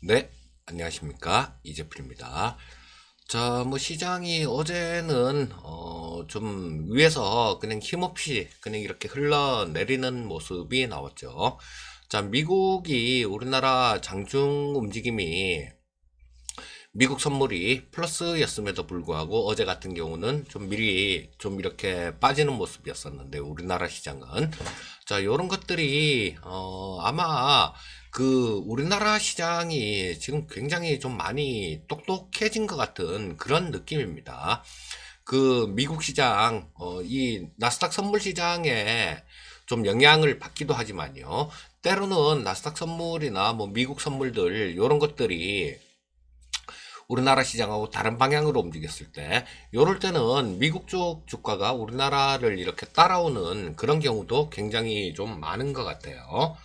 네, 안녕하십니까. 이재필입니다. 자, 뭐 시장이 어제는 좀 위에서 그냥 힘없이 그냥 이렇게 흘러내리는 모습이 나왔죠. 자, 미국이 우리나라 장중 움직임이 미국 선물이 플러스였음에도 불구하고 어제 같은 경우는 좀 미리 좀 이렇게 빠지는 모습이었었는데 우리나라 시장은 자 요런 것들이 아마 그 우리나라 시장이 지금 굉장히 좀 많이 똑똑해진 것 같은 그런 느낌입니다. 그 미국 시장 이 나스닥 선물 시장에 좀 영향을 받기도 하지만요. 때로는 나스닥 선물이나 뭐 미국 선물들 요런 것들이 우리나라 시장하고 다른 방향으로 움직였을 때, 요럴 때는 미국 쪽 주가가 우리나라를 이렇게 따라오는 그런 경우도 굉장히 좀 많은 것 같아요.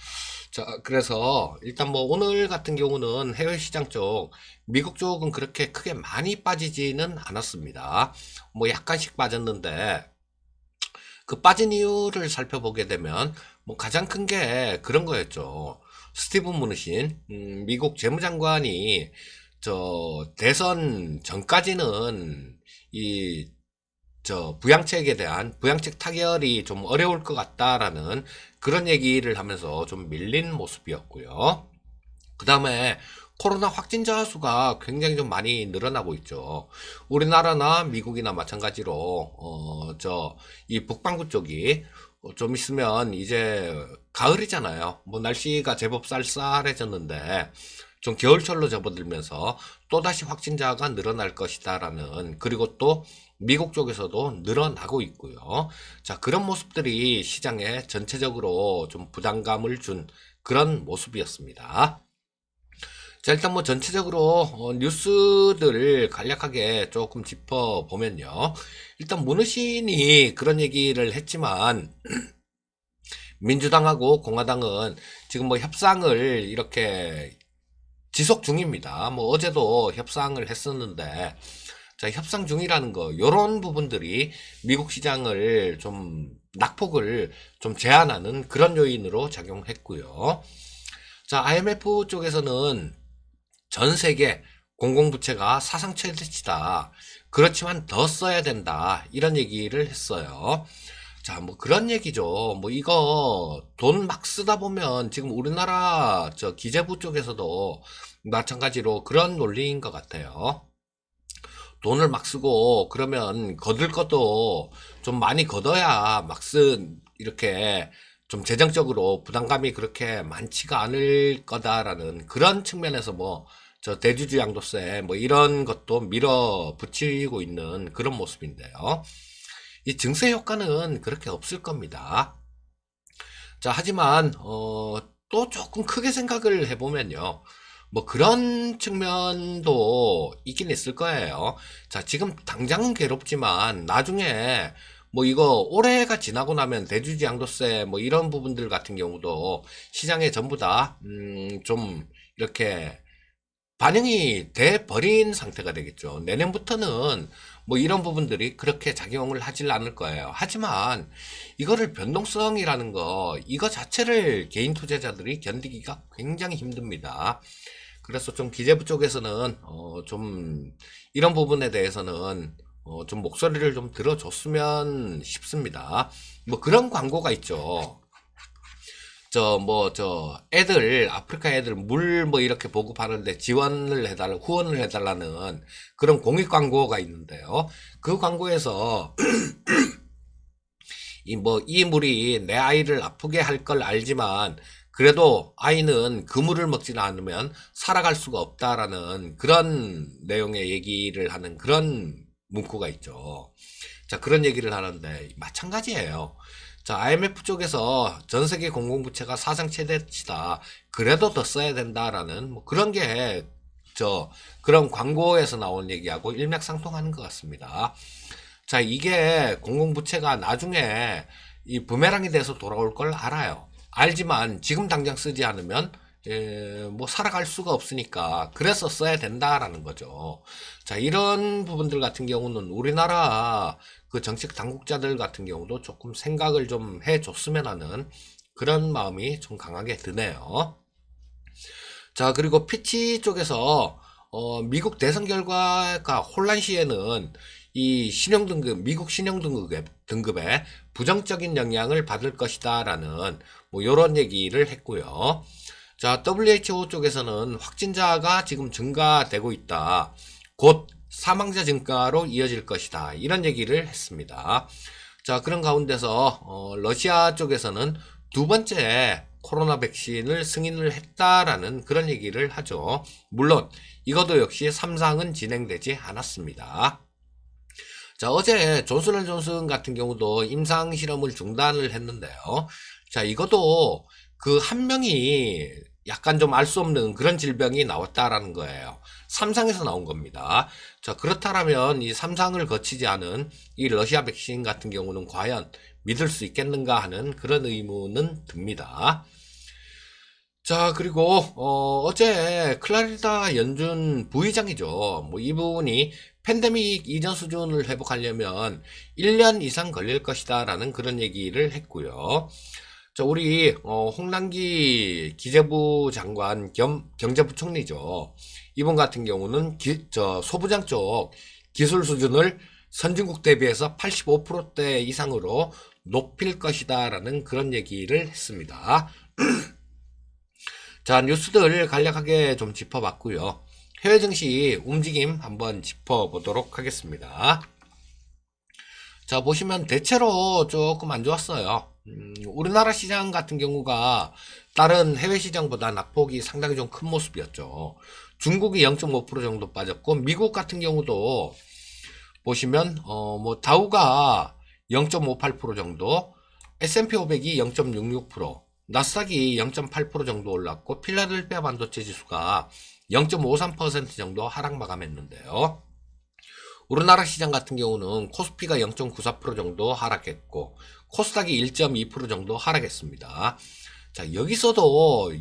자, 그래서 일단 뭐 오늘 같은 경우는 해외 시장 쪽, 미국 쪽은 그렇게 크게 많이 빠지지는 않았습니다. 뭐 약간씩 빠졌는데, 그 빠진 이유를 살펴보게 되면, 뭐 가장 큰 게 그런 거였죠. 스티븐 무누신, 미국 재무장관이 대선 전까지는 이 부양책에 대한 부양책 타결이 좀 어려울 것 같다라는 그런 얘기를 하면서 좀 밀린 모습이었고요. 그 다음에 코로나 확진자 수가 굉장히 좀 많이 늘어나고 있죠. 우리나라나 미국이나 마찬가지로 이 북반구 쪽이 좀 있으면 이제 가을이잖아요. 뭐 날씨가 제법 쌀쌀해졌는데 좀 겨울철로 접어들면서 또다시 확진자가 늘어날 것이다라는, 그리고 또 미국 쪽에서도 늘어나고 있고요. 자, 그런 모습들이 시장에 전체적으로 좀 부담감을 준 그런 모습이었습니다. 자, 일단 뭐 전체적으로 뉴스들을 간략하게 조금 짚어보면요. 일단 문우신이 그런 얘기를 했지만 민주당하고 공화당은 지금 뭐 협상을 이렇게 지속 중입니다. 뭐 어제도 협상을 했었는데, 자, 협상 중이라는 거, 요런 부분들이 미국 시장을 좀 낙폭을 좀 제한하는 그런 요인으로 작용했고요. 자, IMF 쪽에서는 전 세계 공공부채가 사상 최대치다. 그렇지만 더 써야 된다. 이런 얘기를 했어요. 자, 뭐 그런 얘기죠. 뭐 이거 돈 막 쓰다 보면 지금 우리나라 기재부 쪽에서도 마찬가지로 그런 논리인 것 같아요. 돈을 막 쓰고 그러면 거둘 것도 좀 많이 걷어야 이렇게 좀 재정적으로 부담감이 그렇게 많지가 않을 거다라는 그런 측면에서 뭐 대주주 양도세 뭐 이런 것도 밀어붙이고 있는 그런 모습인데요. 이 증세 효과는 그렇게 없을 겁니다. 자, 하지만 또 조금 크게 생각을 해보면요. 뭐 그런 측면도 있긴 있을 거예요. 자, 지금 당장은 괴롭지만 나중에 뭐 이거 올해가 지나고 나면 대주주 양도세 뭐 이런 부분들 같은 경우도 시장에 전부 다 좀 이렇게 반영이 돼 버린 상태가 되겠죠. 내년부터는 뭐 이런 부분들이 그렇게 작용을 하질 않을 거예요. 하지만 이거를 변동성이라는 거, 이거 자체를 개인 투자자들이 견디기가 굉장히 힘듭니다. 그래서 좀 기재부 쪽에서는 좀 이런 부분에 대해서는 좀 목소리를 좀 들어줬으면 싶습니다. 뭐 그런 광고가 있죠. 애들, 아프리카 애들 물 뭐 이렇게 보급하는데 지원을 해달라, 후원을 해달라는 그런 공익 광고가 있는데요. 그 광고에서 이 물이 내 아이를 아프게 할 걸 알지만 그래도 아이는 그 물을 먹지는 않으면 살아갈 수가 없다라는 그런 내용의 얘기를 하는 그런 문구가 있죠. 자, 그런 얘기를 하는데 마찬가지예요. 자, IMF 쪽에서 전 세계 공공부채가 사상 최대치다. 그래도 더 써야 된다라는 뭐 그런 게 그런 광고에서 나온 얘기하고 일맥상통하는 것 같습니다. 자, 이게 공공부채가 나중에 이 부메랑이 돼서 돌아올 걸 알아요. 알지만 지금 당장 쓰지 않으면 뭐 살아갈 수가 없으니까 그래서 써야 된다라는 거죠. 자, 이런 부분들 같은 경우는 우리나라 그 정책 당국자들 같은 경우도 조금 생각을 좀 해줬으면 하는 그런 마음이 좀 강하게 드네요. 자, 그리고 피치 쪽에서 미국 대선 결과가 혼란 시에는 이 신용등급, 미국 신용등급에 부정적인 영향을 받을 것이다라는 뭐 이런 얘기를 했고요. 자, WHO 쪽에서는 확진자가 지금 증가되고 있다. 곧 사망자 증가로 이어질 것이다. 이런 얘기를 했습니다. 자, 그런 가운데서 러시아 쪽에서는 두 번째 코로나 백신을 승인을 했다라는 그런 얘기를 하죠. 물론 이것도 역시 3상은 진행되지 않았습니다. 자, 어제 존슨앤존슨 같은 경우도 임상 실험을 중단을 했는데요. 자, 이것도 그 한 명이 약간 좀 알 수 없는 그런 질병이 나왔다라는 거예요. 3상에서 나온 겁니다. 자, 그렇다면 이 3상을 거치지 않은 이 러시아 백신 같은 경우는 과연 믿을 수 있겠는가 하는 그런 의문은 듭니다. 자, 그리고 어제 클라리다 연준 부의장이죠. 뭐 이분이 팬데믹 이전 수준을 회복하려면 1년 이상 걸릴 것이다라는 그런 얘기를 했고요. 자, 우리 홍남기 기재부 장관 겸 경제부총리죠. 이분 같은 경우는 소부장 쪽 기술 수준을 선진국 대비해서 85%대 이상으로 높일 것이다라는 그런 얘기를 했습니다. 자, 뉴스들 간략하게 좀 짚어봤고요. 해외 증시 움직임 한번 짚어보도록 하겠습니다. 자, 보시면 대체로 조금 안 좋았어요. 우리나라 시장 같은 경우가 다른 해외 시장보다 낙폭이 상당히 좀 큰 모습이었죠. 중국이 0.5% 정도 빠졌고, 미국 같은 경우도 보시면 뭐 다우가 0.58% 정도, S&P 500이 0.66%, 나스닥이 0.8% 정도 올랐고, 필라델피아 반도체 지수가 0.53% 정도 하락 마감했는데요. 우리나라 시장 같은 경우는 코스피가 0.94% 정도 하락했고, 코스닥이 1.2% 정도 하락했습니다. 자, 여기서도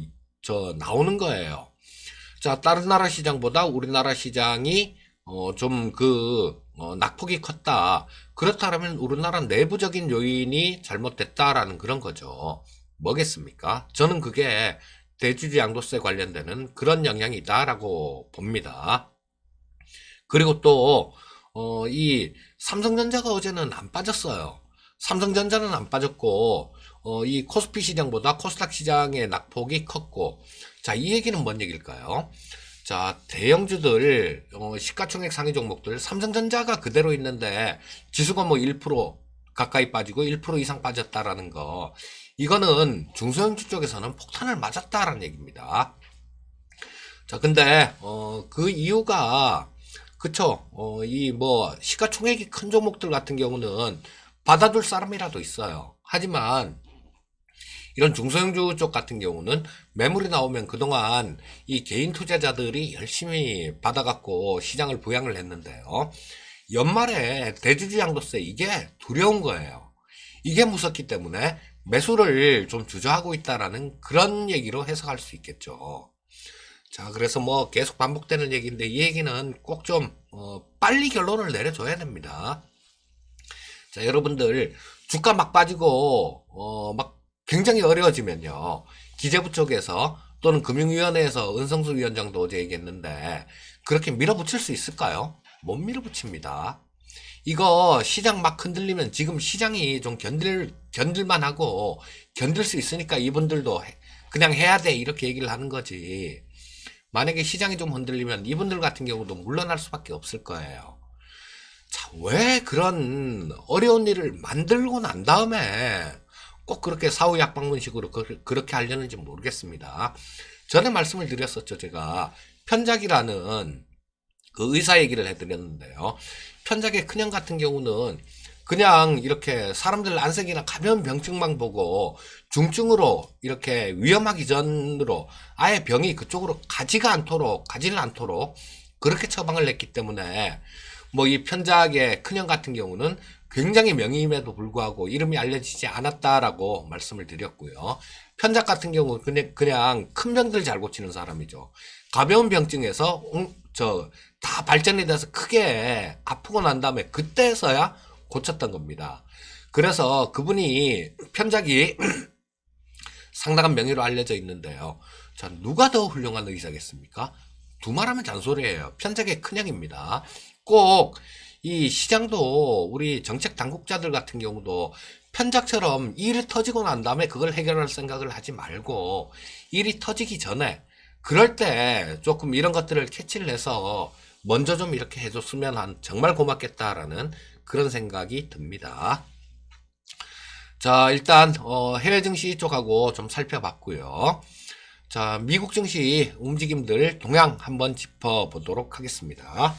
나오는 거예요. 자, 다른 나라 시장보다 우리나라 시장이 낙폭이 컸다. 그렇다면 우리나라 내부적인 요인이 잘못됐다라는 그런 거죠. 뭐겠습니까? 저는 그게 대주주 양도세 관련되는 그런 영향이다라고 봅니다. 그리고 또, 이 삼성전자가 어제는 안 빠졌어요. 삼성전자는 안 빠졌고, 이 코스피 시장보다 코스닥 시장의 낙폭이 컸고, 자, 이 얘기는 뭔 얘기일까요? 자, 대형주들, 시가총액 상위 종목들, 삼성전자가 그대로 있는데, 지수가 뭐 1% 가까이 빠지고 1% 이상 빠졌다라는 거, 이거는 중소형주 쪽에서는 폭탄을 맞았다라는 얘기입니다. 자, 근데, 그 이유가, 그쵸, 이 뭐, 시가총액이 큰 종목들 같은 경우는 받아둘 사람이라도 있어요. 하지만, 이런 중소형주 쪽 같은 경우는 매물이 나오면 그동안 이 개인 투자자들이 열심히 받아갖고 시장을 부양을 했는데요. 연말에 대주주 양도세 이게 두려운 거예요. 이게 무섭기 때문에 매수를 좀 주저하고 있다라는 그런 얘기로 해석할 수 있겠죠. 자, 그래서 뭐 계속 반복되는 얘기인데 이 얘기는 꼭 좀 빨리 결론을 내려줘야 됩니다. 자, 여러분들 주가 막 빠지고 막 굉장히 어려워지면요. 기재부 쪽에서 또는 금융위원회에서 은성수 위원장도 어제 얘기했는데 그렇게 밀어붙일 수 있을까요? 못 밀어붙입니다. 이거 시장 막 흔들리면 지금 시장이 좀 견딜만 하고 견딜 수 있으니까 이분들도 그냥 해야 돼 이렇게 얘기를 하는 거지. 만약에 시장이 좀 흔들리면 이분들 같은 경우도 물러날 수밖에 없을 거예요. 자, 왜 그런 어려운 일을 만들고 난 다음에 꼭 그렇게 사후약방문식으로 그렇게 하려는지 모르겠습니다. 전에 말씀을 드렸었죠. 제가 편작이라는 그 의사 얘기를 해드렸는데요. 편작의 큰형 같은 경우는 그냥 이렇게 사람들 안색이나 가벼운 병증만 보고 중증으로 이렇게 위험하기 전으로 아예 병이 그쪽으로 가지는 않도록 그렇게 처방을 냈기 때문에 뭐 이 편작의 큰형 같은 경우는 굉장히 명의임에도 불구하고 이름이 알려지지 않았다라고 말씀을 드렸고요. 편작 같은 경우는 그냥 큰 병들 잘 고치는 사람이죠. 가벼운 병증에서 다 발전이 돼서 크게 아프고 난 다음에 그때서야 고쳤던 겁니다. 그래서 그분이 편작이 상당한 명의로 알려져 있는데요. 자, 누가 더 훌륭한 의사겠습니까? 두말하면 잔소리예요. 편작의 큰형입니다. 꼭 이 시장도 우리 정책 당국자들 같은 경우도 편작처럼 일이 터지고 난 다음에 그걸 해결할 생각을 하지 말고 일이 터지기 전에 그럴 때 조금 이런 것들을 캐치를 해서 먼저 좀 이렇게 해줬으면 정말 고맙겠다라는 그런 생각이 듭니다. 자, 일단 해외 증시 쪽하고 좀 살펴봤고요. 자, 미국 증시 움직임들 동향 한번 짚어보도록 하겠습니다.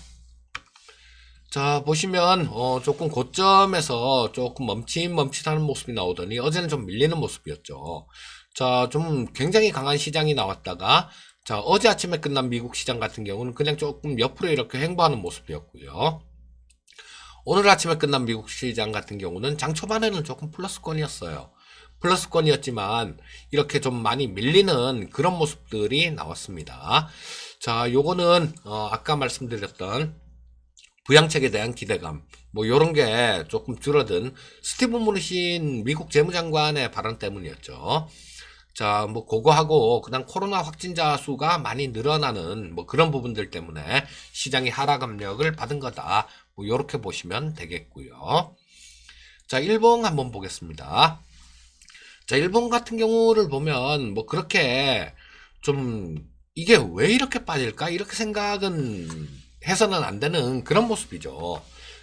자, 보시면 조금 고점에서 조금 멈칫멈칫하는 모습이 나오더니 어제는 좀 밀리는 모습이었죠. 자, 좀 굉장히 강한 시장이 나왔다가 자, 어제 아침에 끝난 미국 시장 같은 경우는 그냥 조금 옆으로 이렇게 횡보하는 모습이었고요. 오늘 아침에 끝난 미국 시장 같은 경우는 장 초반에는 조금 플러스권이었어요. 플러스권이었지만 이렇게 좀 많이 밀리는 그런 모습들이 나왔습니다. 자, 요거는 아까 말씀드렸던 부양책에 대한 기대감, 뭐 요런 게 조금 줄어든 스티븐 무누신 미국 재무장관의 발언 때문이었죠. 자, 뭐 그거하고 그다음 코로나 확진자 수가 많이 늘어나는 뭐 그런 부분들 때문에 시장이 하락 압력을 받은 거다. 뭐 요렇게 보시면 되겠고요. 자, 일본 한번 보겠습니다. 자, 일본 같은 경우를 보면 뭐 그렇게 좀 이게 왜 이렇게 빠질까? 이렇게 생각은 해서는 안 되는 그런 모습이죠.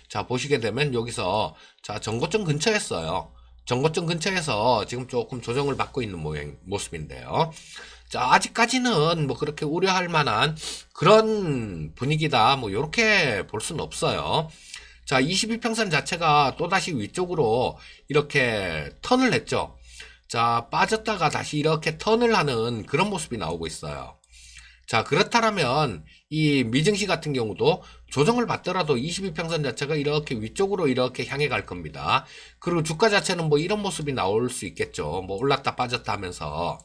자, 보시게 되면 여기서 자, 전고점 근처였어요. 전고점 근처에서 지금 조금 조정을 받고 있는 모습인데요. 자, 아직까지는 뭐 그렇게 우려할 만한 그런 분위기다. 뭐 이렇게 볼 수는 없어요. 자, 22평선 자체가 또다시 위쪽으로 이렇게 턴을 했죠. 자, 빠졌다가 다시 이렇게 턴을 하는 그런 모습이 나오고 있어요. 자, 그렇다면 이 미증시 같은 경우도 조정을 받더라도 22평선 자체가 이렇게 위쪽으로 이렇게 향해 갈 겁니다. 그리고 주가 자체는 뭐 이런 모습이 나올 수 있겠죠. 뭐 올랐다 빠졌다 하면서.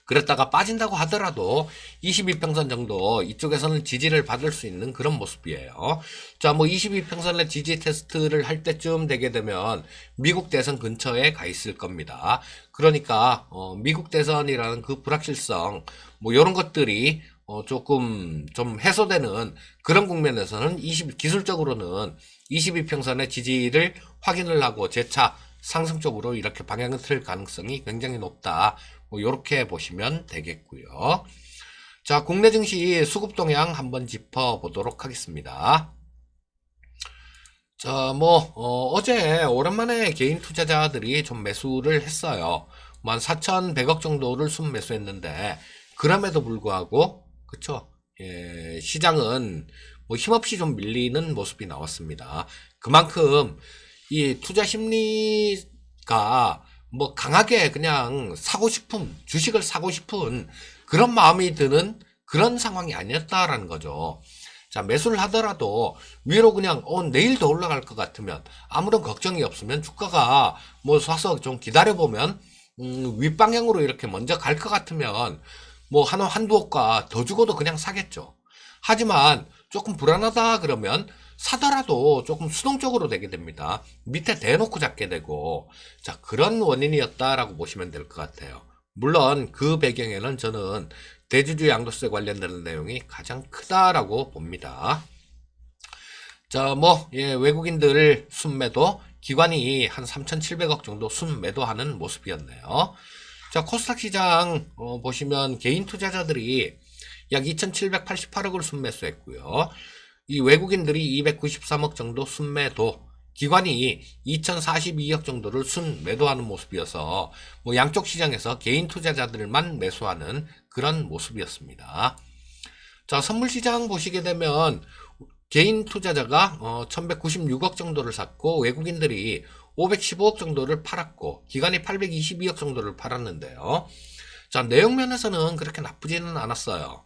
그랬다가 빠진다고 하더라도 22평선 정도 이쪽에서는 지지를 받을 수 있는 그런 모습이에요. 자, 뭐 22평선의 지지 테스트를 할 때쯤 되게 되면 미국 대선 근처에 가 있을 겁니다. 그러니까 미국 대선이라는 그 불확실성 뭐 이런 것들이 조금 좀 해소되는 그런 국면에서는 기술적으로는 22평선의 지지를 확인을 하고 재차 상승 쪽으로 이렇게 방향을 틀 가능성이 굉장히 높다. 뭐 이렇게 보시면 되겠고요. 자, 국내 증시 수급 동향 한번 짚어보도록 하겠습니다. 자, 뭐 어제 오랜만에 개인 투자자들이 좀 매수를 했어요. 뭐 한 4,100억 정도를 순매수했는데 그럼에도 불구하고 그쵸? 예, 시장은 뭐 힘없이 좀 밀리는 모습이 나왔습니다. 그만큼 이 투자 심리가 뭐 강하게 그냥 사고 싶은 주식을 사고 싶은 그런 마음이 드는 그런 상황이 아니었다라는 거죠. 자, 매수를 하더라도 위로 그냥 내일 더 올라갈 것 같으면 아무런 걱정이 없으면 주가가 뭐 사서 좀 기다려보면 윗방향으로 이렇게 먼저 갈 것 같으면 뭐 한두 억가 더 주고도 그냥 사겠죠. 하지만 조금 불안하다 그러면 사더라도 조금 수동적으로 되게 됩니다. 밑에 대놓고 잡게 되고 자, 그런 원인이었다라고 보시면 될 것 같아요. 물론 그 배경에는 저는 대주주 양도세 관련되는 내용이 가장 크다라고 봅니다. 자, 뭐 외국인들 순매도 기관이 한 3,700억 정도 순매도하는 모습이었네요. 자, 코스닥 시장 보시면 개인 투자자들이 약 2,788억을 순매수했고요. 이 외국인들이 293억 정도 순매도, 기관이 2,042억 정도를 순매도하는 모습이어서 뭐 양쪽 시장에서 개인 투자자들만 매수하는 그런 모습이었습니다. 자, 선물 시장 보시게 되면 개인 투자자가 1,196억 정도를 샀고 외국인들이 515억 정도를 팔았고 기관이 822억 정도를 팔았는데요. 자, 내용 면에서는 그렇게 나쁘지는 않았어요.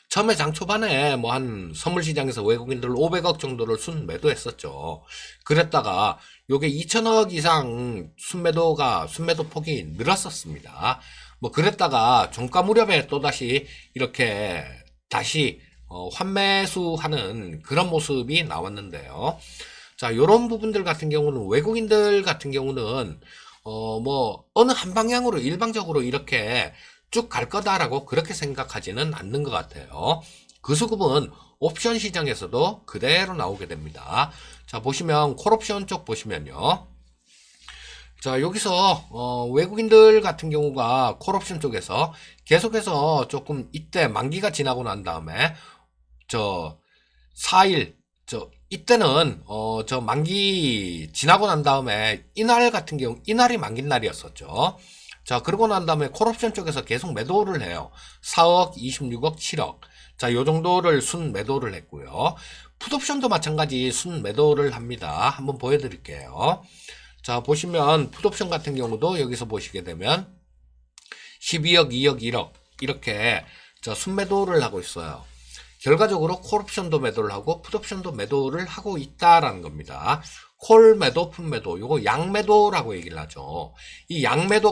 처음에 장 초반에 뭐 한 선물 시장에서 외국인들 500억 정도를 순매도했었죠. 그랬다가 요게 2천억 이상 순매도 폭이 늘었었습니다. 뭐 그랬다가 종가 무렵에 또다시 이렇게 다시 환매수하는 그런 모습이 나왔는데요. 자, 요런 부분들 같은 경우는 외국인들 같은 경우는 뭐 어느 한 방향으로 일방적으로 이렇게 쭉 갈 거다라고 그렇게 생각하지는 않는 것 같아요. 그 수급은 옵션 시장에서도 그대로 나오게 됩니다. 자, 보시면 콜옵션 쪽 보시면요. 자, 여기서 외국인들 같은 경우가 콜옵션 쪽에서 계속해서 조금 이때 만기가 지나고 난 다음에 저 4일 이때는 저 만기 지나고 난 다음에 이날 같은 경우 이날이 만기 날이었었죠. 자, 그러고 난 다음에 콜옵션 쪽에서 계속 매도를 해요. 4억, 26억, 7억. 자, 요 정도를 순 매도를 했고요. 풋옵션도 마찬가지 순 매도를 합니다. 한번 보여드릴게요. 자, 보시면 풋옵션 같은 경우도 여기서 보시게 되면 12억, 2억, 1억 이렇게 저 순매도를 하고 있어요. 결과적으로 콜옵션도 매도를 하고 풋옵션도 매도를 하고 있다라는 겁니다. 콜 매도, 풋 매도, 요거 양매도라고 얘기를 하죠. 이 양매도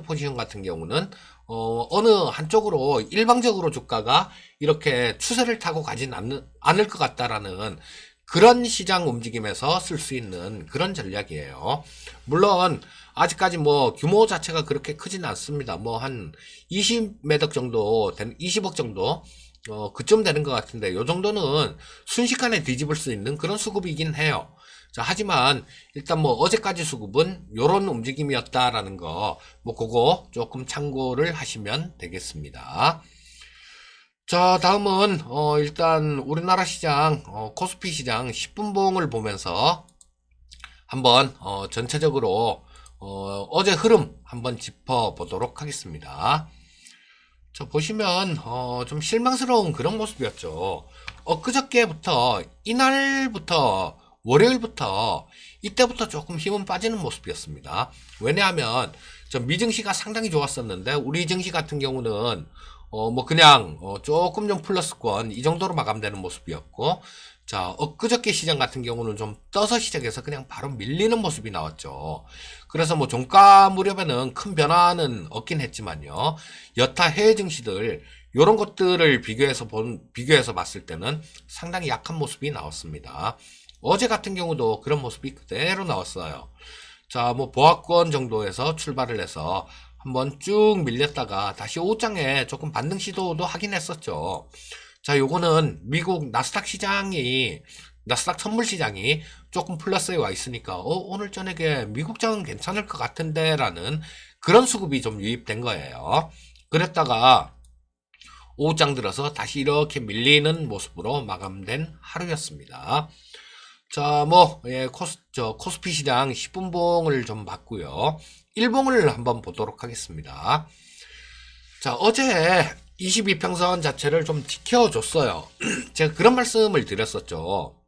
포지션 같은 경우는 어느 한쪽으로 일방적으로 주가가 이렇게 추세를 타고 가진 않을 것 같다라는 그런 시장 움직임에서 쓸 수 있는 그런 전략이에요. 물론 아직까지 뭐 규모 자체가 그렇게 크지는 않습니다. 뭐 한 20매덕 정도 된 20억 정도 그쯤 되는 것 같은데 요 정도는 순식간에 뒤집을 수 있는 그런 수급이긴 해요. 자, 하지만 일단 뭐 어제까지 수급은 요런 움직임이었다라는 거 뭐 그거 조금 참고를 하시면 되겠습니다. 자, 다음은 일단 우리나라 시장 코스피 시장 10분봉을 보면서 한번 전체적으로 어제 흐름 한번 짚어보도록 하겠습니다. 자, 보시면 좀 실망스러운 그런 모습이었죠. 엊그저께부터 이날부터 월요일부터 이때부터 조금 힘은 빠지는 모습이었습니다. 왜냐하면 저 미증시가 상당히 좋았었는데 우리 증시 같은 경우는 뭐 그냥 조금 좀 플러스권 이 정도로 마감되는 모습이었고, 자, 엊그저께 시장 같은 경우는 좀 떠서 시작해서 그냥 바로 밀리는 모습이 나왔죠. 그래서 뭐 종가 무렵에는 큰 변화는 없긴 했지만요. 여타 해외 증시들 요런 것들을 비교해서 봤을 때는 상당히 약한 모습이 나왔습니다. 어제 같은 경우도 그런 모습이 그대로 나왔어요. 자, 뭐 보합권 정도에서 출발을 해서 한번 쭉 밀렸다가 다시 5장에 조금 반등 시도도 하긴 했었죠. 자, 요거는 미국 나스닥 선물 시장이 조금 플러스에 와 있으니까 오늘 저녁에 미국장은 괜찮을 것 같은데 라는 그런 수급이 좀 유입된 거예요. 그랬다가 5장 들어서 다시 이렇게 밀리는 모습으로 마감된 하루였습니다. 자, 뭐, 예, 코스피 시장 10분봉을 좀 봤고요. 1봉을 한번 보도록 하겠습니다. 자, 어제 22평선 자체를 좀 지켜줬어요. 제가 그런 말씀을 드렸었죠.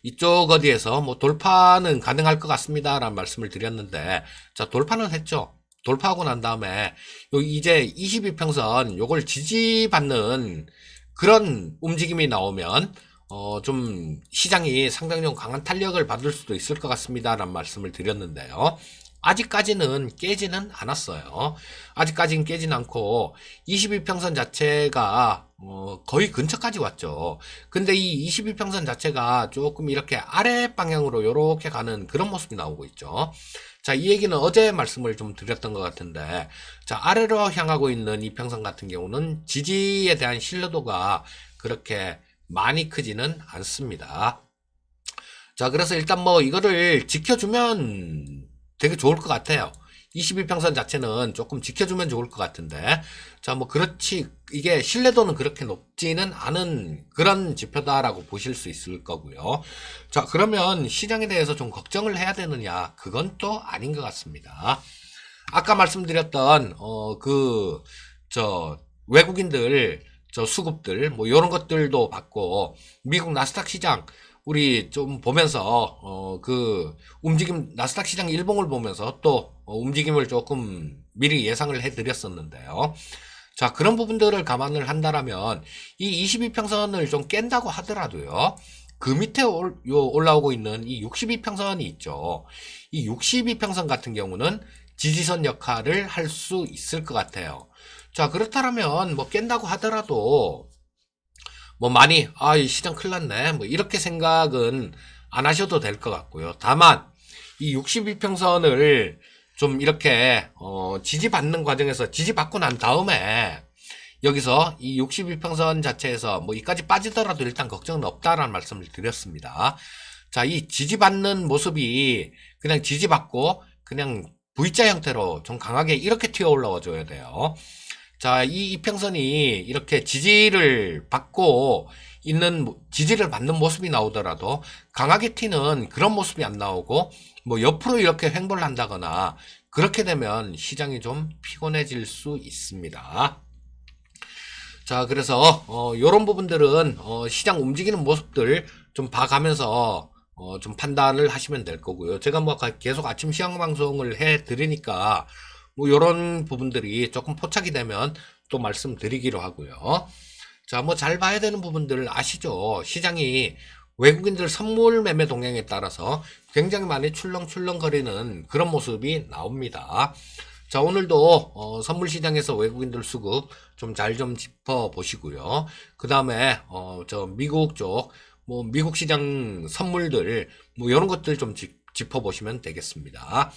이쪽 어디에서 뭐 돌파는 가능할 것 같습니다. 라는 말씀을 드렸는데, 자, 돌파는 했죠. 돌파하고 난 다음에, 이제 22평선 요걸 지지받는 그런 움직임이 나오면, 좀 시장이 상당히 좀 강한 탄력을 받을 수도 있을 것 같습니다. 라는 말씀을 드렸는데요. 아직까지는 깨지는 않았어요. 아직까지는 깨지는 않고 22평선 자체가 거의 근처까지 왔죠. 근데 이 22평선 자체가 조금 이렇게 아래 방향으로 이렇게 가는 그런 모습이 나오고 있죠. 자, 이 얘기는 어제 말씀을 좀 드렸던 것 같은데, 자, 아래로 향하고 있는 이평선 같은 경우는 지지에 대한 신뢰도가 그렇게 많이 크지는 않습니다. 자, 그래서 일단 뭐 이거를 지켜주면 되게 좋을 것 같아요. 22평선 자체는 조금 지켜주면 좋을 것 같은데, 자, 뭐 그렇지, 이게 신뢰도는 그렇게 높지는 않은 그런 지표다라고 보실 수 있을 거고요. 자, 그러면 시장에 대해서 좀 걱정을 해야 되느냐? 그건 또 아닌 것 같습니다. 아까 말씀드렸던 외국인들 수급들 뭐 이런 것들도 봤고, 미국 나스닥 시장 우리 좀 보면서 움직임 나스닥 시장 일봉을 보면서 또 움직임을 조금 미리 예상을 해드렸었는데요. 자, 그런 부분들을 감안을 한다라면 이 22평선을 좀 깬다고 하더라도요. 그 밑에 올라오고 있는 이 62평선이 있죠. 이 62평선 같은 경우는 지지선 역할을 할 수 있을 것 같아요. 자, 그렇다면 뭐 깬다고 하더라도 뭐 많이 이 시장 큰일 났네 뭐 이렇게 생각은 안 하셔도 될 것 같고요. 다만 이 62평선을 좀 이렇게 지지받는 과정에서 지지받고 난 다음에 여기서 이 61평선 자체에서 뭐 이까지 빠지더라도 일단 걱정은 없다라는 말씀을 드렸습니다. 자, 이 지지받는 모습이 그냥 지지받고 그냥 V자 형태로 좀 강하게 이렇게 튀어 올라와 줘야 돼요. 자, 이 이평선이 이렇게 지지를 받고 있는, 지지를 받는 모습이 나오더라도 강하게 튀는 그런 모습이 안 나오고 뭐 옆으로 이렇게 횡보를 한다거나 그렇게 되면 시장이 좀 피곤해질 수 있습니다. 자, 그래서 요런 부분들은 시장 움직이는 모습들 좀 봐가면서 좀 판단을 하시면 될 거고요. 제가 뭐 계속 아침 시황 방송을 해 드리니까 뭐 요런 부분들이 조금 포착이 되면 또 말씀드리기로 하고요. 자, 뭐 잘 봐야 되는 부분들 아시죠? 시장이 외국인들 선물 매매 동향에 따라서 굉장히 많이 출렁출렁거리는 그런 모습이 나옵니다. 자, 오늘도 선물 시장에서 외국인들 수급 좀 잘 좀 짚어 보시고요. 그 다음에 저 미국 쪽 뭐 미국 시장 선물들 뭐 이런 것들 좀 짚어 보시면 되겠습니다.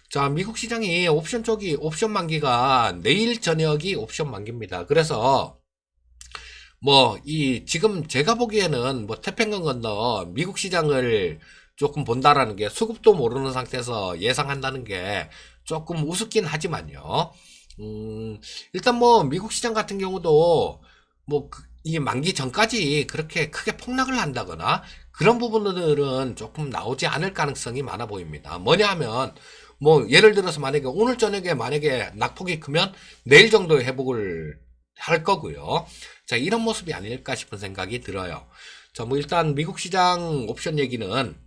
자, 미국 시장이 옵션 쪽이 옵션 만기가 내일 저녁이 옵션 만기입니다. 그래서 뭐 이 지금 제가 보기에는 뭐 태평양 건너 미국 시장을 조금 본다라는 게 수급도 모르는 상태에서 예상한다는 게 조금 우습긴 하지만요. 일단 뭐 미국 시장 같은 경우도 뭐 이 만기 전까지 그렇게 크게 폭락을 한다거나 그런 부분들은 조금 나오지 않을 가능성이 많아 보입니다. 뭐냐 하면 뭐 예를 들어서 만약에 오늘 저녁에 만약에 낙폭이 크면 내일 정도의 회복을 할 거고요. 자, 이런 모습이 아닐까 싶은 생각이 들어요. 자, 뭐 일단 미국 시장 옵션 얘기는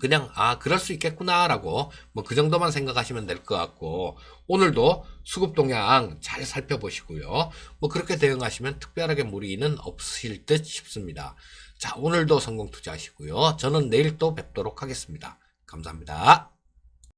그냥 그럴 수 있겠구나라고 뭐 그 정도만 생각하시면 될 것 같고, 오늘도 수급 동향 잘 살펴보시고요. 뭐 그렇게 대응하시면 특별하게 무리는 없으실 듯 싶습니다. 자, 오늘도 성공 투자하시고요. 저는 내일 또 뵙도록 하겠습니다. 감사합니다.